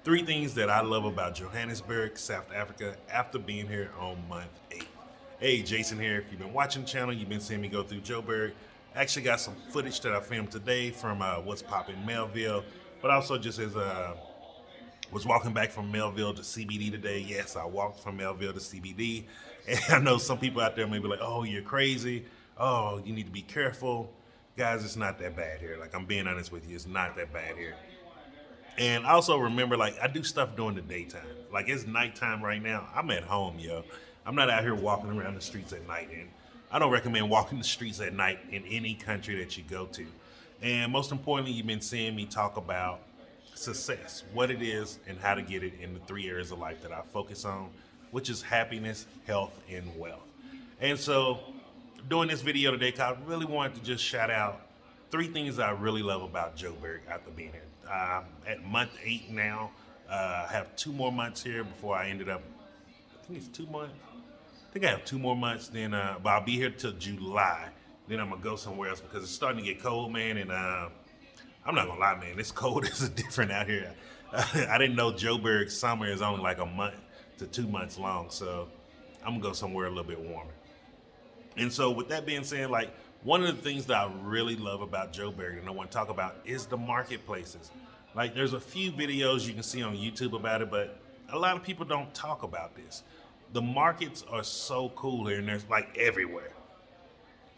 Three things that I love about Johannesburg, South Africa, after being here on month 8. Hey, Jason here. If you've been watching the channel, you've been seeing me go through Joburg. I actually got some footage that I filmed today from What's Poppin' Melville, but also just as was walking back from Melville to CBD today. Yes, I walked from Melville to CBD, and I know some people out there may be like, "Oh, you're crazy. Oh, you need to be careful." Guys, it's not that bad here. Like I'm being honest with you, it's not that bad here. And also remember, like I do stuff during the daytime. Like it's nighttime right now. I'm at home, yo. I'm not out here walking around the streets at night, and I don't recommend walking the streets at night in any country that you go to. And most importantly, you've been seeing me talk about success, what it is, and how to get it in the 3 areas of life that I focus on, which is happiness, health, and wealth. And so, doing this video today, 'cause I really wanted to just shout out three things I really love about Joburg after being here. At month 8 now. I have 2 more months here before I ended up. I think it's 2 months. I think I have 2 more months. Then, but I'll be here till July. Then I'm gonna go somewhere else because it's starting to get cold, man. And I'm not gonna lie, man. This cold is different out here. I didn't know Joburg summer is only like a month to 2 months long. So I'm gonna go somewhere a little bit warmer. And so, with that being said, like one of the things that I really love about Joburg and I want to talk about is the marketplaces. Like, there's a few videos you can see on YouTube about it, but a lot of people don't talk about this. The markets are so cool here, and there's like everywhere.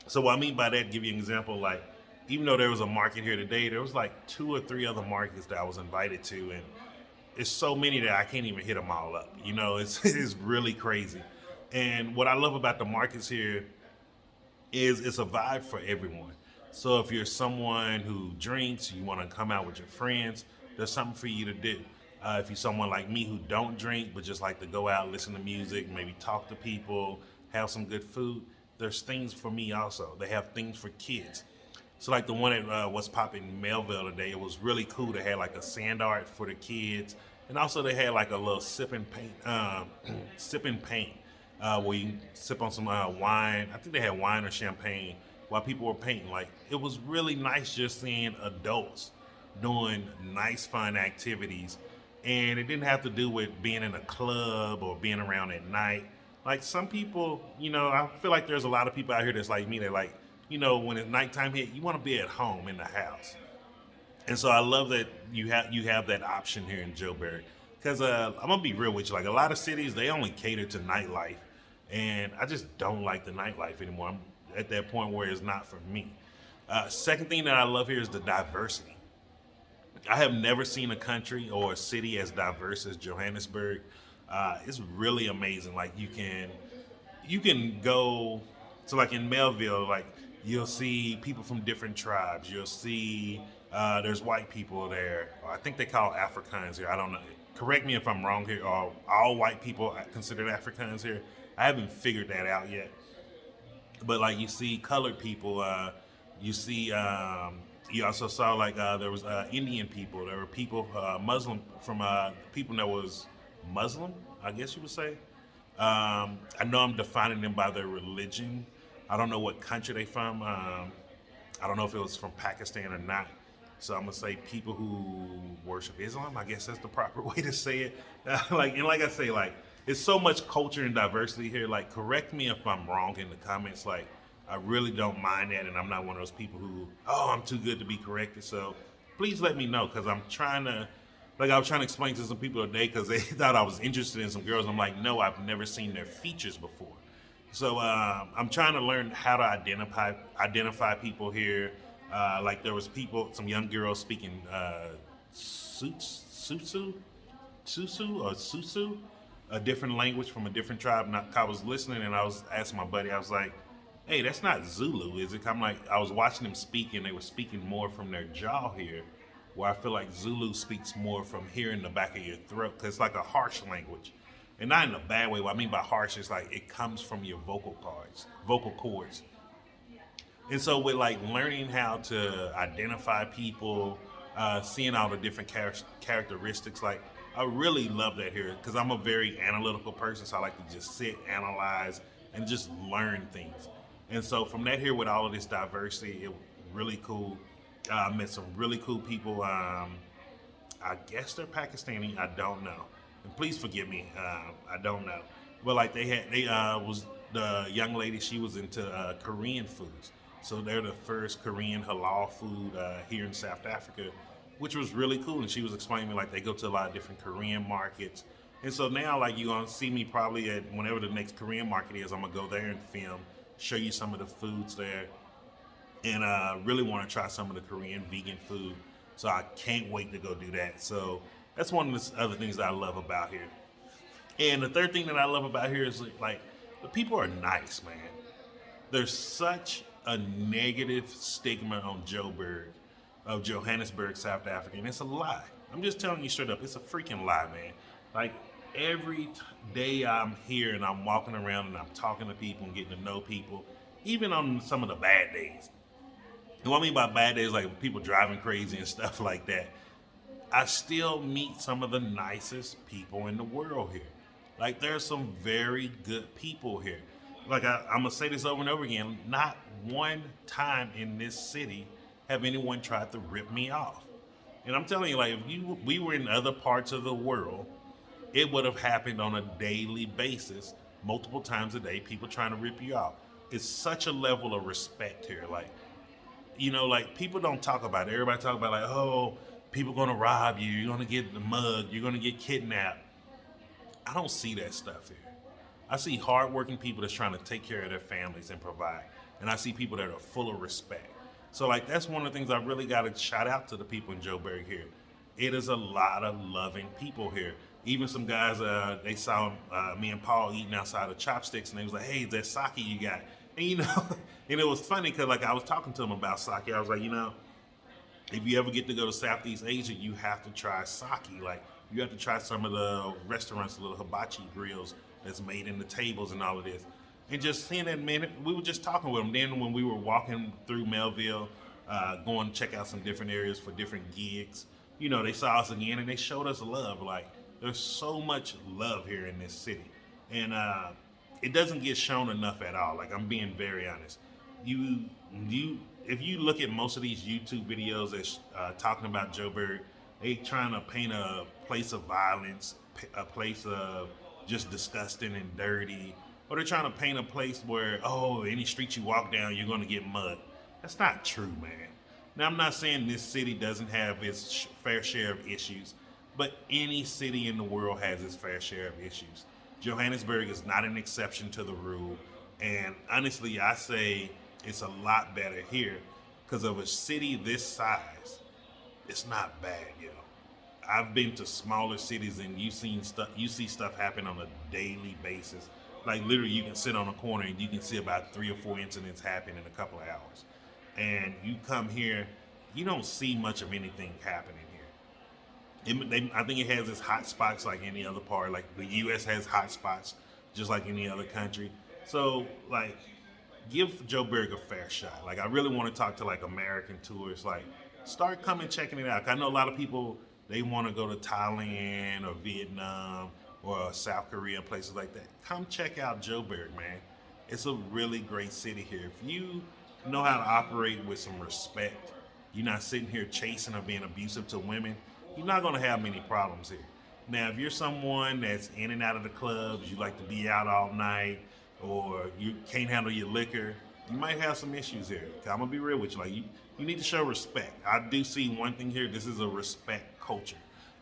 So, what I mean by that, give you an example, like even though there was a market here today, there was like 2 or 3 other markets that I was invited to, and it's so many that I can't even hit them all up. You know, it's it's really crazy. And what I love about the markets here is it's a vibe for everyone. So if you're someone who drinks, you want to come out with your friends, there's something for you to do. If you're someone like me who don't drink but just like to go out, listen to music, maybe talk to people, have some good food, there's things for me also. They have things for kids. So like the one at What's Poppin' Melville today, it was really cool. They had like a sand art for the kids, and also they had like a little sip and paint, sip and paint, where you sip on some wine. I think they had wine or champagne while people were painting. Like it was really nice just seeing adults doing nice, fun activities, and it didn't have to do with being in a club or being around at night. Like some people, I feel like there's a lot of people out here that's like me. They're like, when it's nighttime hit, you want to be at home in the house. And so I love that you have that option here in Joburg. Because I'm gonna be real with you, like a lot of cities, they only cater to nightlife, and I just don't like the nightlife anymore. I'm at that point where it's not for me. Second thing that I love here is the diversity. I have never seen a country or a city as diverse as Johannesburg. It's really amazing. Like you can go to like in Melville, like you'll see people from different tribes. You'll see there's white people there. I think they call Afrikaans here. I don't know. Correct me if I'm wrong here. Are all white people considered Afrikaans here? I haven't figured that out yet. But like you see colored people, you see you also saw like there was Indian people. There were people Muslim from people that was Muslim, I guess you would say. I know I'm defining them by their religion. I don't know what country they from. I don't know if it was from Pakistan or not. So I'm gonna say people who worship Islam. I guess that's the proper way to say it. Like I say, like it's so much culture and diversity here. Like, correct me if I'm wrong in the comments. Like, I really don't mind that, and I'm not one of those people who, oh, I'm too good to be corrected. So please let me know because I'm trying to. Like I was trying to explain to some people today because they thought I was interested in some girls. I'm like, no, I've never seen their features before. So I'm trying to learn how to identify people here. Like there was people, some young girls speaking Susu or Susu, a different language from a different tribe. And I was listening and I was asking my buddy, I was like, hey, that's not Zulu, is it? I'm like, I was watching them speak and they were speaking more from their jaw here, where I feel like Zulu speaks more from here in the back of your throat, because it's like a harsh language. And not in a bad way. What I mean by harsh is like it comes from your vocal cords. And so with like learning how to identify people, seeing all the different characteristics, like I really love that here because I'm a very analytical person, so I like to just sit, analyze, and just learn things. And so from that here with all of this diversity, it was really cool. I met some really cool people. I guess they're Pakistani. I don't know. And please forgive me. I don't know. But like they was the young lady. She was into Korean foods. So they're the first Korean halal food here in South Africa, which was really cool. And she was explaining me like they go to a lot of different Korean markets. And so now like you're gonna see me probably at whenever the next Korean market is, I'm gonna go there and film, show you some of the foods there, and really want to try some of the Korean vegan food. So I can't wait to go do that. So that's one of the other things that I love about here. And the third thing that I love about here is like the people are nice, man. There's such a negative stigma on Joburg, of Johannesburg, South Africa, and it's a lie. I'm just telling you straight up, it's a freaking lie, man. Like every day I'm here and I'm walking around and I'm talking to people and getting to know people, even on some of the bad days. And what I mean by bad days, like people driving crazy and stuff like that, I still meet some of the nicest people in the world here. Like there's some very good people here. Like I'm gonna say this over and over again. Not one time in this city have anyone tried to rip me off. And I'm telling you, like we were in other parts of the world, it would have happened on a daily basis, multiple times a day. People trying to rip you off. It's such a level of respect here. Like like people don't talk about it. Everybody talk about like, oh, people gonna rob you, you're gonna get mugged, you're gonna get kidnapped. I don't see that stuff here. I see hardworking people that's trying to take care of their families and provide. And I see people that are full of respect. So like that's one of the things I really gotta shout out to the people in Joburg here. It is a lot of loving people here. Even some guys, they saw me and Paul eating outside of Chopsticks, and they was like, "Hey, is that sake you got?" And and it was funny because like I was talking to them about sake. I was like, if you ever get to go to Southeast Asia, you have to try sake. Like you have to try some of the restaurants, the little hibachi grills that's made in the tables and all of this. And just seeing that, man, we were just talking with them. Then when we were walking through Melville, going to check out some different areas for different gigs, they saw us again and they showed us love. Like there's so much love here in this city. And it doesn't get shown enough at all. Like I'm being very honest. If you look at most of these YouTube videos that's talking about Joburg, they trying to paint a place of violence, a place of just disgusting and dirty, or they're trying to paint a place where, oh, any street you walk down, you're going to get mugged. That's not true, man. Now, I'm not saying this city doesn't have its fair share of issues, but any city in the world has its fair share of issues. Johannesburg is not an exception to the rule, and honestly, I say it's a lot better here because of a city this size. It's not bad, yo. I've been to smaller cities and you see stuff happen on a daily basis. Like literally you can sit on a corner and you can see about 3 or 4 incidents happen in a couple of hours. And you come here, you don't see much of anything happening here. I think it has its hot spots like any other part. Like the US has hot spots just like any other country. So like give Joburg a fair shot. Like I really want to talk to like American tourists, like start coming checking it out. I know a lot of people, they want to go to Thailand or Vietnam or South Korea, places like that. Come check out Joburg, man. It's a really great city here. If you know how to operate with some respect, you're not sitting here chasing or being abusive to women, you're not going to have many problems here. Now, if you're someone that's in and out of the clubs, you like to be out all night, or you can't handle your liquor, you might have some issues here. I'm gonna be real with you. Like you need to show respect. I do see one thing here. This is a respect culture,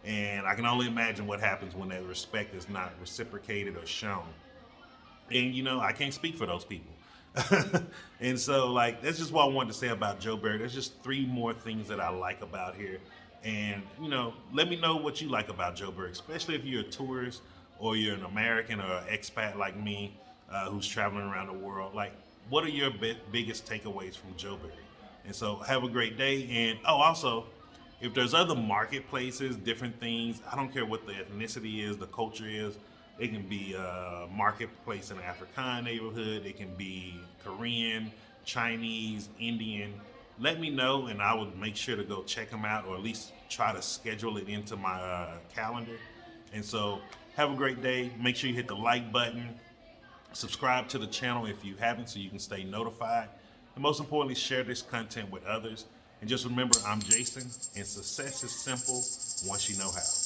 and I can only imagine what happens when that respect is not reciprocated or shown. And I can't speak for those people. And so, like, that's just what I wanted to say about Joburg. There's just 3 more things that I like about here, and let me know what you like about Joburg, especially if you're a tourist or you're an American or an expat like me who's traveling around the world. Like, what are your biggest takeaways from Joburg? And so have a great day. And also, if there's other marketplaces, different things, I don't care what the ethnicity is, the culture is. It can be a marketplace in an African neighborhood. It can be Korean, Chinese, Indian. Let me know and I would make sure to go check them out, or at least try to schedule it into my calendar. And so have a great day. Make sure you hit the like button. Subscribe to the channel if you haven't so you can stay notified. And most importantly, share this content with others. And just remember, I'm Jason, and success is simple. once you know how.